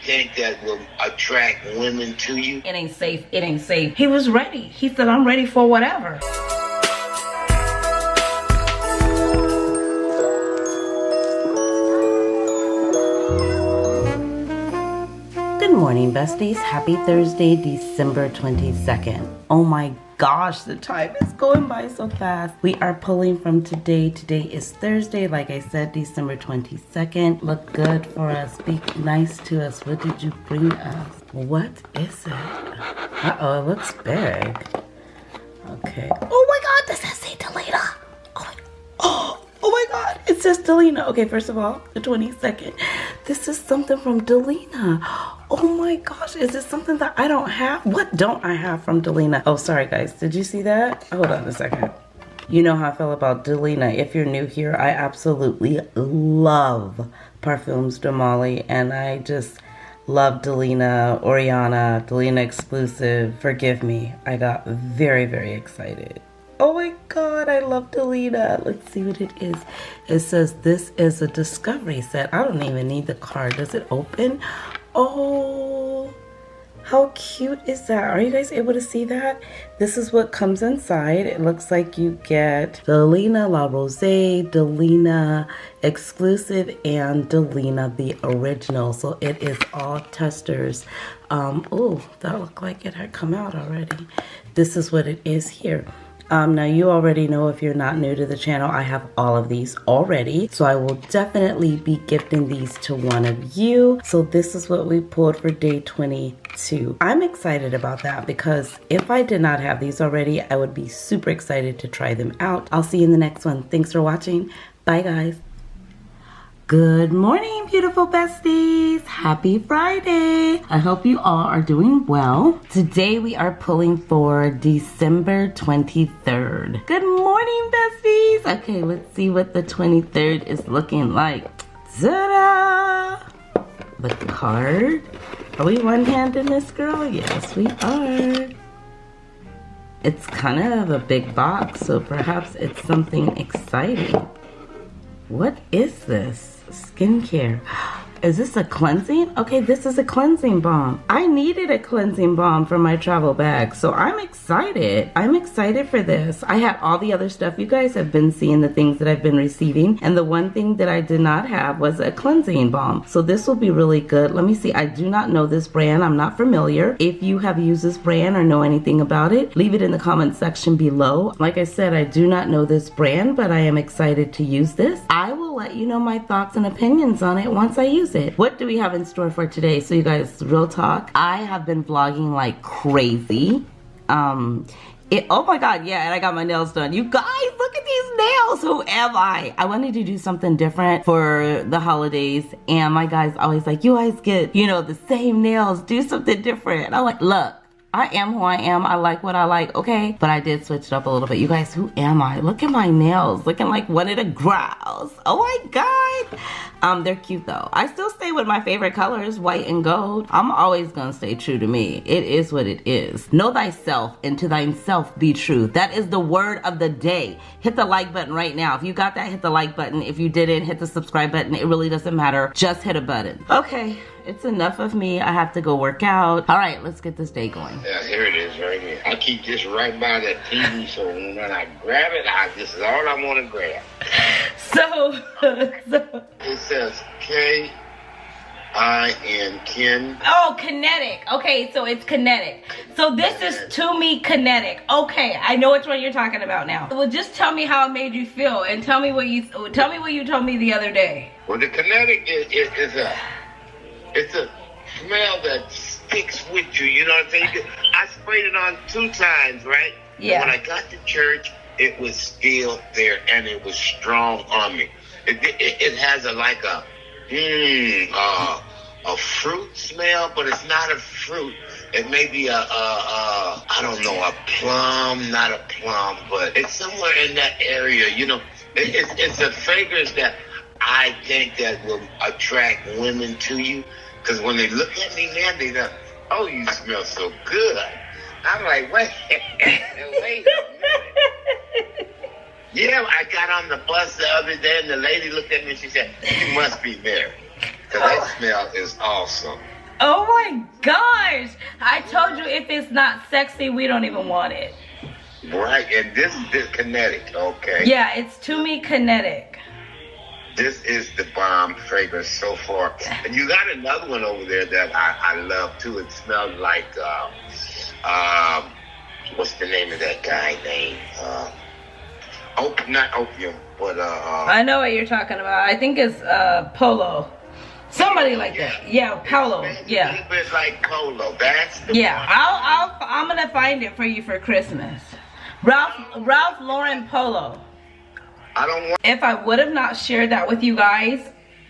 think that will attract women to you. It ain't safe. It ain't safe. He was ready. He said, I'm ready for whatever. Good morning, besties. Happy Thursday, December 22nd. Oh my gosh, the time is going by so fast. We are pulling from today. Today is Thursday, like I said, December 22nd. Look good for us. Be nice to us. What did you bring us? What is it? Uh-oh, it looks big. Okay. Oh my god, this says Delina. Oh my god, it says Delina. Okay, first of all, the 22nd. This is something from Delina. Oh my gosh, is this something that I don't have? What don't I have from Delina? Oh, sorry guys, did you see that? Hold on a second. You know how I feel about Delina. If you're new here, I absolutely love Parfums de Molly, and I just love Delina, Oriana, Delina exclusive. Forgive me, I got very, very excited. Oh my god, I love Delina. Let's see what it is. It says this is a discovery set. I don't even need the card. Does it open? Oh, how cute is that? Are you guys able to see that? This is what comes inside. It looks like you get Delina La Rosée, Delina exclusive, and Delina the original. So it is all testers. Oh, that looked like it had come out already. This is what it is here. Now you already know, if you're not new to the channel, I have all of these already. So I will definitely be gifting these to one of you. So this is what we pulled for day 22. I'm excited about that because if I did not have these already, I would be super excited to try them out. I'll see you in the next one. Thanks for watching. Bye guys. Good morning, beautiful besties. Happy Friday. I hope you all are doing well. Today we are pulling for December 23rd. Good morning, besties. Okay, let's see what the 23rd is looking like. Ta-da! The card. Are we one-handed, Miss Girl? Yes, we are. It's kind of a big box, so perhaps it's something exciting. What is this? Skincare. Is this a cleansing? Okay, this is a cleansing balm. I needed a cleansing balm for my travel bag, so I'm excited. I'm excited for this. I had all the other stuff. You guys have been seeing the things that I've been receiving, and the one thing that I did not have was a cleansing balm. So this will be really good. Let me see. I do not know this brand. I'm not familiar. If you have used this brand or know anything about it, leave it in the comment section below. Like I said, I do not know this brand, but I am excited to use this. I will let you know my thoughts and opinions on it once I use it. What do we have in store for today? So you guys, real talk, I have been vlogging like crazy. Oh my god, yeah, and I got my nails done. You guys, look at these nails. Who am I? I wanted to do something different for the holidays, and my guys always like, you guys get, you know, the same nails, do something different. I'm like, look, I am who I am. I like what I like, okay? But I did switch it up a little bit. You guys, who am I? Look at my nails. Looking like one of the grouse. Oh my god. They're cute though. I still stay with my favorite colors, white and gold. I'm always gonna stay true to me. It is what it is. Know thyself, and to thyself be true. That is the word of the day. Hit the like button right now. If you got that, hit the like button. If you didn't, hit the subscribe button. It really doesn't matter. Just hit a button. Okay. It's enough of me. I have to go work out. All right, let's get this day going. Yeah, here it is right here. I keep this right by that TV, so when I grab it, this is all I want to grab. So it says K-I-N, Ken. Oh, kinetic. Okay, so it's kinetic. So this is to me kinetic. Okay, I know which one you're talking about now. Well, just tell me how it made you feel, and tell me what you told me the other day. Well, the kinetic it's a smell that sticks with you, you know what I'm saying? I sprayed it on 2 times, right? Yeah. And when I got to church, it was still there, and it was strong on me. It has a fruit smell, but it's not a fruit. It may be I don't know, a plum, not a plum, but it's somewhere in that area, you know. It's a fragrance that I think that will attract women to you, because when they look at me now, they go, "Oh, you smell so good." I'm like, wait a minute. Yeah, I got on the bus the other day, and the lady looked at me and she said, "You must be married, because that smell is awesome." Oh my gosh. I told you if it's not sexy, we don't even want it. Right, and this is kinetic, okay? Yeah, it's to me kinetic. This is the bomb fragrance so far. And you got another one over there that I love too. It smells like, what's the name of that guy name? Not opium, but I know what you're talking about. I think it's Polo. Somebody like that. Yeah, Paulo. Yeah. A little bit like Kohl. That's the Yeah, I'm gonna find it for you for Christmas. Ralph Lauren Polo. I don't want. If I would have not shared that with you guys,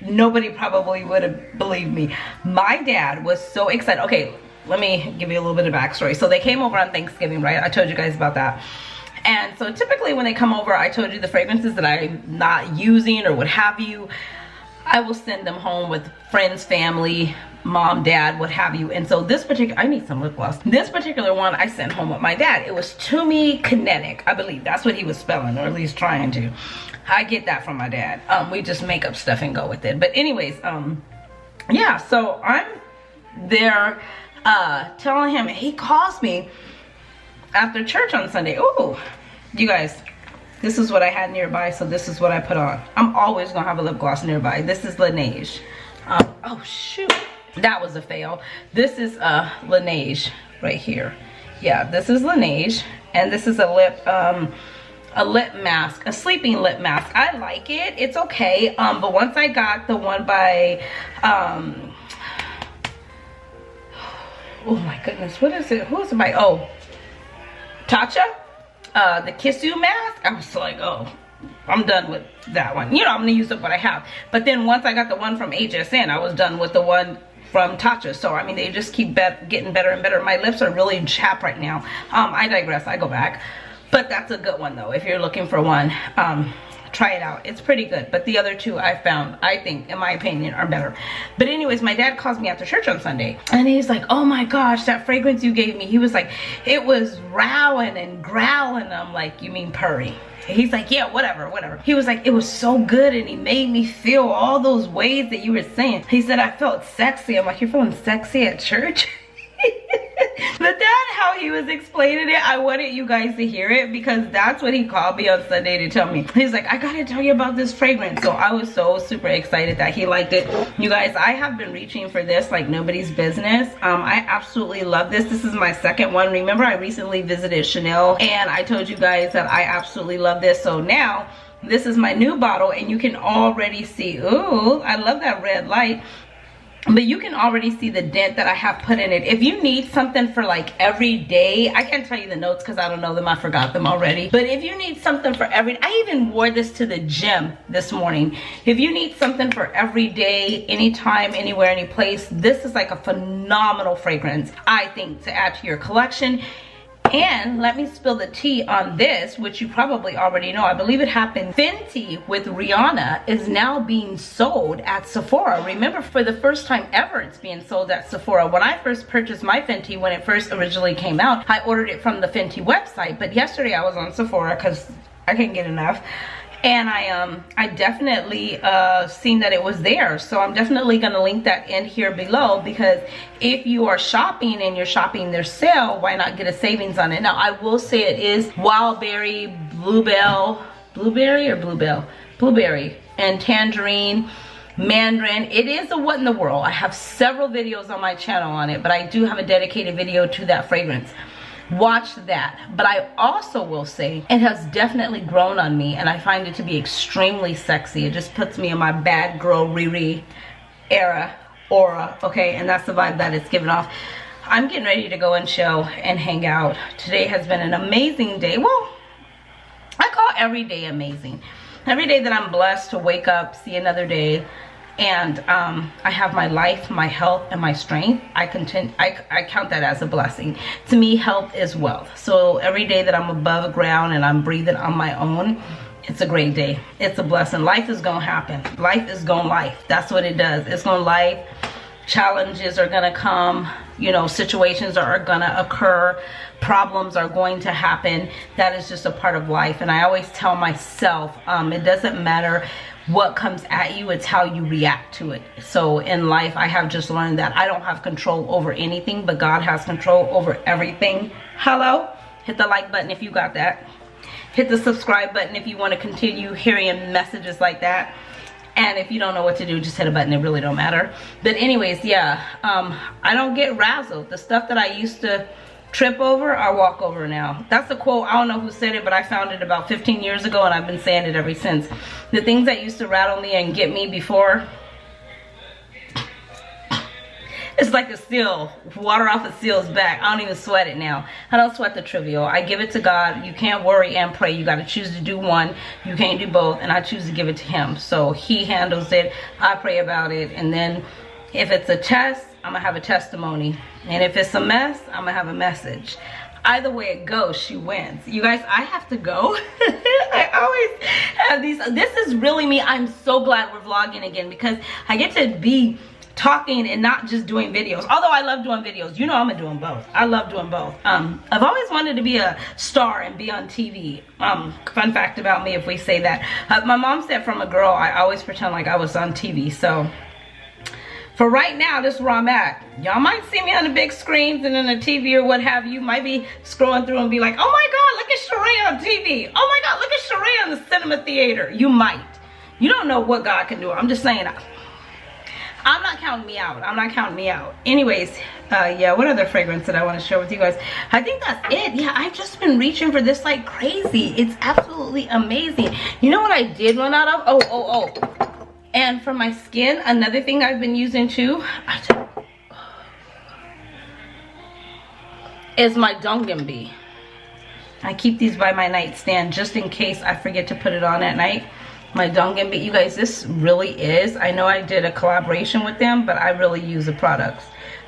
nobody probably would have believed me. My dad was so excited. Okay, let me give you a little bit of backstory. So they came over on Thanksgiving, right? I told you guys about that. And so typically when they come over, I told you the fragrances that I'm not using or what have you, I will send them home with friends, family, mom, dad, what have you. And so this particular, I need some lip gloss. This particular one I sent home with my dad. It was to me kinetic. I believe that's what he was spelling, or at least trying to. I get that from my dad. We just make up stuff and go with it. But anyways, yeah, so I'm there telling him, he calls me after church on Sunday. Ooh, you guys, this is what I had nearby, so this is what I put on. I'm always gonna have a lip gloss nearby. This is Laneige. Oh shoot, that was a fail. This is Laneige right here. Yeah, this is Laneige, and this is a lip mask, a sleeping lip mask. I like it. It's okay. But once I got the one by oh my goodness, what is it? Who is it by? Oh, Tatcha. The Kiss You mask, I was like, oh, I'm done with that one. You know, I'm gonna use up what I have. But then once I got the one from HSN, I was done with the one from Tatcha. So I mean, they just keep getting better and better. My lips are really chapped right now. I digress, I go back. But that's a good one though. If you're looking for one, try it out. It's pretty good. But the other two I found, I think, in my opinion, are better. But anyways, my dad calls me after church on Sunday, and he's like, oh my gosh, that fragrance you gave me. He was like, it was rowing and growling. I'm like, you mean purry? He's like, yeah, whatever. He was like, it was so good, and he made me feel all those ways that you were saying. He said, I felt sexy. I'm like, you're feeling sexy at church? But that's how he was explaining it. I wanted you guys to hear it because that's what he called me on Sunday to tell me. He's like, I gotta tell you about this fragrance. So I was so super excited that he liked it. You guys, I have been reaching for this like nobody's business. I absolutely love this. This is my second one. Remember, I recently visited Chanel and I told you guys that I absolutely love this. So now this is my new bottle, and you can already see, ooh, I love that red light. But you can already see the dent that I have put in it. If you need something for like every day, I can't tell you the notes because I don't know them, I forgot them already. But if you need something for I even wore this to the gym this morning. If you need something for every day, anytime, anywhere, any place, this is like a phenomenal fragrance, I think, to add to your collection. And let me spill the tea on this, which you probably already know. I believe it happened. Fenty with Rihanna is now being sold at Sephora. Remember, for the first time ever, it's being sold at Sephora. When I first purchased my Fenty, when it first originally came out, I ordered it from the Fenty website. But yesterday I was on Sephora because I couldn't get enough. And I definitely seen that it was there. So I'm definitely going to link that in here below, because if you are shopping and you're shopping their sale, why not get a savings on it? Now, I will say it is wildberry, blueberry, and tangerine, mandarin. It is a what in the world. I have several videos on my channel on it, but I do have a dedicated video to that fragrance. Watch that. But I also will say it has definitely grown on me, and I find it to be extremely sexy. It just puts me in my bad girl Riri aura, okay? And that's the vibe that it's giving off. I'm getting ready to go and chill and hang out. Today has been an amazing day. Well, I call every day amazing. Every day that I'm blessed to wake up, see another day, and I have my life, my health, and my strength, I count that as a blessing. To me, health is wealth. So every day that I'm above ground and I'm breathing on my own, it's a great day. It's a blessing. Life is gonna happen. Life is gonna life. That's what it does. It's gonna life. Challenges are gonna come. You know, situations are gonna occur. Problems are going to happen. That is just a part of life. And I always tell myself, it doesn't matter what comes at you, it's how you react to it. So in life, I have just learned that I don't have control over anything, but God has control over everything. Hello? Hit the like button if you got that. Hit the subscribe button if you want to continue hearing messages like that. And if you don't know what to do, just hit a button. It really don't matter. But anyways, yeah, I don't get razzled. The stuff that I used to trip over, I walk over now. That's a quote. I don't know who said it, but I found it about 15 years ago, and I've been saying it ever since. The things that used to rattle me and get me before, it's like a seal, water off a seal's back. I don't even sweat it now. I don't sweat the trivial. I give it to God. You can't worry and pray. You got to choose to do one. You can't do both, and I choose to give it to him. So he handles it. I pray about it, and then if it's a test, I'm gonna have a testimony, and if it's a mess, I'm gonna have a message. Either way it goes, she wins. You guys, I have to go. I always have these. This is really me. I'm so glad we're vlogging again, because I get to be talking and not just doing videos. Although I love doing videos, you know, I'm doing both. I love doing both. I've always wanted to be a star and be on TV. Fun fact about me, if we say that, my mom said from a girl, I always pretend like I was on TV. So for right now, this is where I'm at. Y'all might see me on the big screens and in the TV or what have you. Might be scrolling through and be like, oh my God, look at Cheraye on TV. Oh my God, look at Cheraye on the cinema theater. You might. You don't know what God can do. I'm just saying, I'm not counting me out. I'm not counting me out. Anyways, yeah, what other fragrance did I want to share with you guys? I think that's it. Yeah, I've just been reaching for this like crazy. It's absolutely amazing. You know what I did run out of? Oh. And for my skin, another thing I've been using too is my Dungan. I keep these by my nightstand just in case I forget to put it on at night. My Dungan. You guys, this really is, I know I did a collaboration with them, but I really use the products.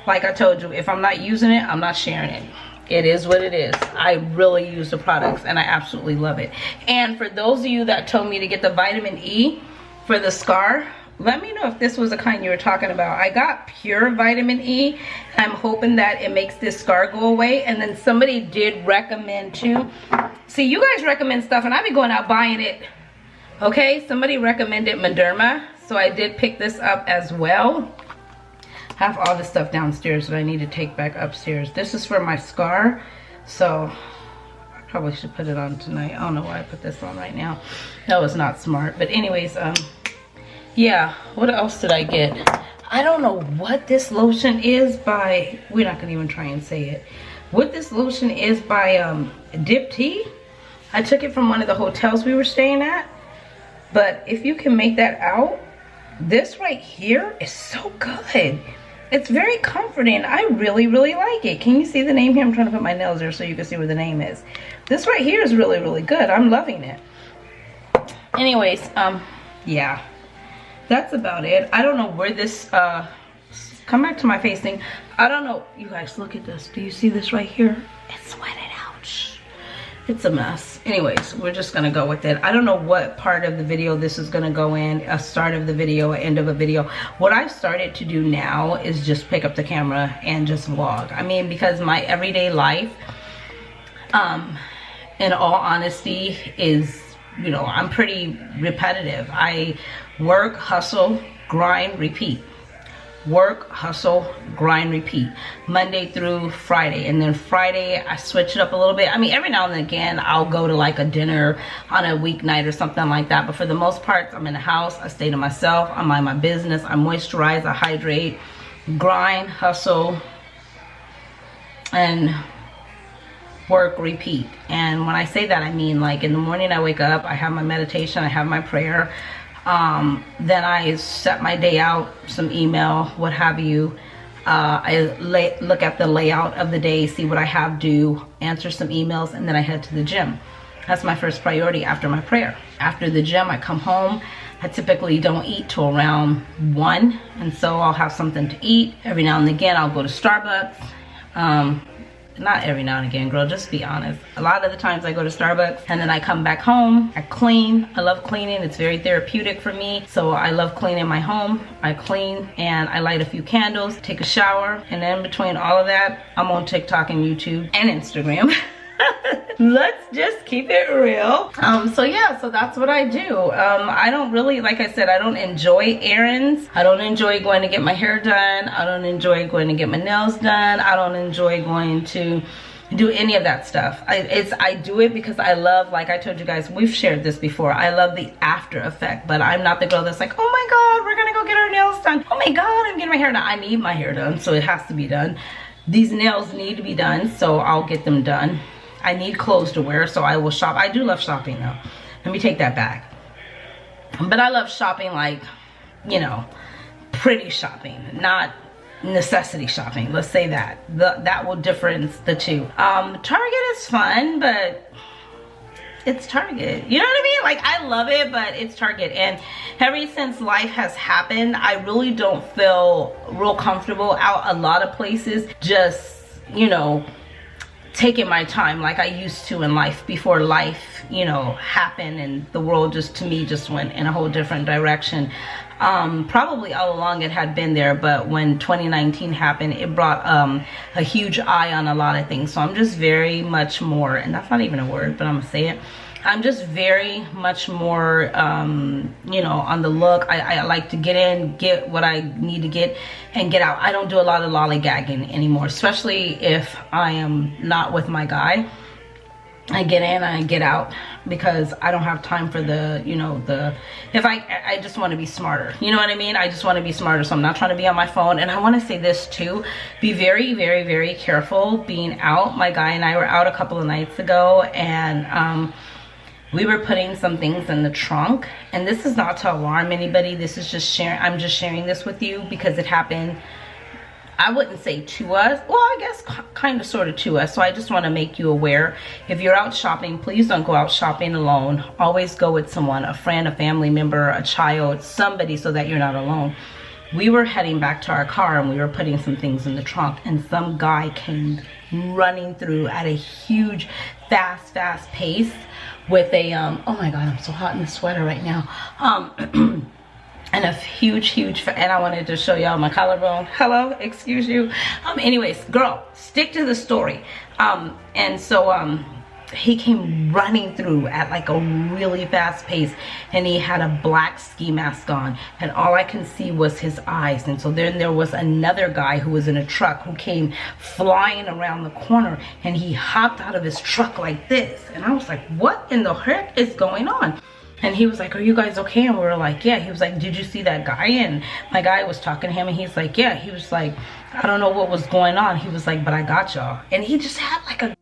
Like I told you, if I'm not using it, I'm not sharing it. It is what it is. I really use the products and I absolutely love it. And for those of you that told me to get the vitamin E for the scar, let me know if this was the kind you were talking about. I got pure vitamin E. I'm hoping that it makes this scar go away. And then somebody did recommend too. See, you guys recommend stuff and I be going out buying it. Okay, somebody recommended Mederma, so I did pick this up as well. I have all the stuff downstairs that I need to take back upstairs. This is for my scar, so I probably should put it on tonight. I don't know why I put this on right now. That was not smart. But anyways, yeah, what else did I get? I don't know what this lotion is by, we're not gonna even try and say it. What this lotion is by Dip Tea. I took it from one of the hotels we were staying at. But if you can make that out, this right here is so good. It's very comforting. I really, really like it. Can you see the name here? I'm trying to put my nails there so you can see where the name is. This right here is really, really good. I'm loving it. Anyways, yeah. That's about it. I don't know where this, come back to my face thing. I don't know. You guys, look at this. Do you see this right here? It's sweated out. It's a mess. Anyways, we're just gonna go with it. I don't know what part of the video this is gonna go in, a start of the video, end of a video. What I've started to do now is just pick up the camera and just vlog. I mean, because my everyday life, in all honesty, is, you know, I'm pretty repetitive. I work, hustle, grind, repeat. Work, hustle, grind, repeat. Monday through Friday. And then Friday, I switch it up a little bit. I mean, every now and again, I'll go to like a dinner on a weeknight or something like that. But for the most part, I'm in the house. I stay to myself. I mind my business. I moisturize. I hydrate. Grind, hustle, and work, repeat. And when I say that, I mean like in the morning, I wake up. I have my meditation. I have my prayer. Then I set my day out, some email, what have you. I look at the layout of the day, see what I have due, answer some emails, and then I head to the gym. That's my first priority after my prayer. After the gym, I come home. I typically don't eat till around 1, and so I'll have something to eat. Every now and again, I'll go to Starbucks. Not every now and again, girl, just be honest. A lot of the times I go to Starbucks and then I come back home, I clean. I love cleaning, it's very therapeutic for me. So I love cleaning my home. I clean and I light a few candles, take a shower, and then between all of that, I'm on TikTok and YouTube and Instagram. Let's just keep it real. So yeah, so that's what I do. I don't really, like I said, I don't enjoy errands. I don't enjoy going to get my hair done. I don't enjoy going to get my nails done. I don't enjoy going to do any of that stuff. I do it because I love, like I told you guys, we've shared this before, I love the after effect. But I'm not the girl that's like, oh my god, we're gonna go get our nails done. Oh my god, I'm getting my hair done. I need my hair done, so it has to be done. These nails need to be done, so I'll get them done. I need clothes to wear, so I will shop. I do love shopping though. Let me take that back. But I love shopping, like, you know, pretty shopping, not necessity shopping. Let's say that. That will difference the two. Target is fun, but it's Target. You know what I mean? Like, I love it, but it's Target. And ever since life has happened, I really don't feel real comfortable out a lot of places, just, you know, taking my time like I used to in life before life, you know, happened and the world just, to me, just went in a whole different direction. Probably all along it had been there, but when 2019 happened, it brought a huge eye on a lot of things. So I'm just very much more, and that's not even a word, but I'm gonna say it, I'm just very much more, you know, on the look. I like to get in, get what I need to get, and get out. I don't do a lot of lollygagging anymore, especially if I am not with my guy. I get in and I get out because I don't have time for the, you know, if I just want to be smarter. You know what I mean? I just want to be smarter, so I'm not trying to be on my phone. And I want to say this too, be very, very, very careful being out. My guy and I were out a couple of nights ago, and we were putting some things in the trunk, and this is not to alarm anybody. This is just sharing. I'm just sharing this with you because it happened, I wouldn't say to us, well, I guess kind of sort of to us. So I just want to make you aware. If you're out shopping, please don't go out shopping alone. Always go with someone, a friend, a family member, a child, somebody, so that you're not alone. We were heading back to our car and we were putting some things in the trunk, and some guy came running through at a huge, fast pace with a, oh my God, I'm so hot in the sweater right now. And a huge, and I wanted to show y'all my collarbone. Hello, excuse you. Anyways, girl, stick to the story. And so he came running through at like a really fast pace, and he had a black ski mask on, and all I can see was his eyes. And so then there was another guy who was in a truck who came flying around the corner, and he hopped out of his truck like this. And I was like, what in the heck is going on? And he was like, are you guys okay? And we were like, yeah. He was like, did you see that guy? And my guy was talking to him, and he's like, yeah. He was like, I don't know what was going on. He was like, but I got y'all. And he just had like a,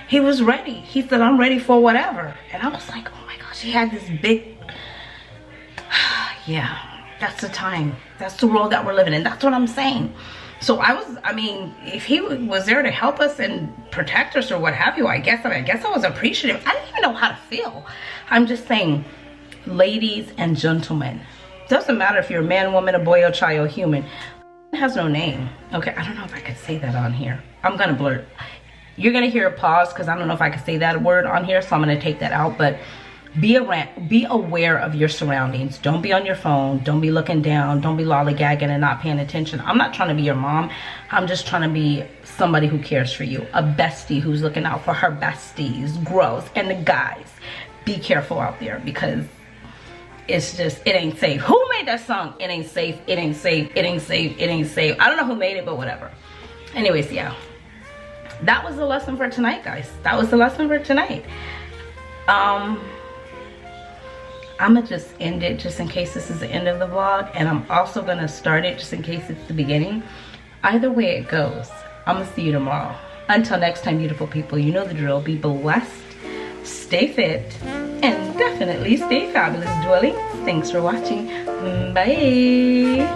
he was ready. He said, I'm ready for whatever. And I was like, oh my gosh, he had this big, yeah, that's the time. That's the world that we're living in. That's what I'm saying. So I mean, if he was there to help us and protect us or what have you, I guess I was appreciative. I didn't even know how to feel. I'm just saying, ladies and gentlemen, doesn't matter if you're a man, woman, a boy, or child, human. It has no name. Okay, I don't know if I could say that on here. I'm gonna blurt. You're gonna hear a pause because I don't know if I could say that word on here, so I'm gonna take that out. But be aware of your surroundings. Don't be on your phone. Don't be looking down. Don't be lollygagging and not paying attention. I'm not trying to be your mom. I'm just trying to be somebody who cares for you. A bestie who's looking out for her besties, girls, and the guys. Be careful out there because it's just, it ain't safe. Who made that song? It ain't safe. It ain't safe. It ain't safe. It ain't safe. I don't know who made it, but whatever. Anyways, yeah. That was the lesson for tonight, guys. That was the lesson for tonight. I'm gonna just end it just in case this is the end of the vlog, and I'm also gonna start it just in case it's the beginning. Either way it goes, I'm gonna see you tomorrow. Until next time, beautiful people, you know the drill. Be blessed, stay fit, and definitely stay fabulous, dwelling. Thanks for watching. Bye.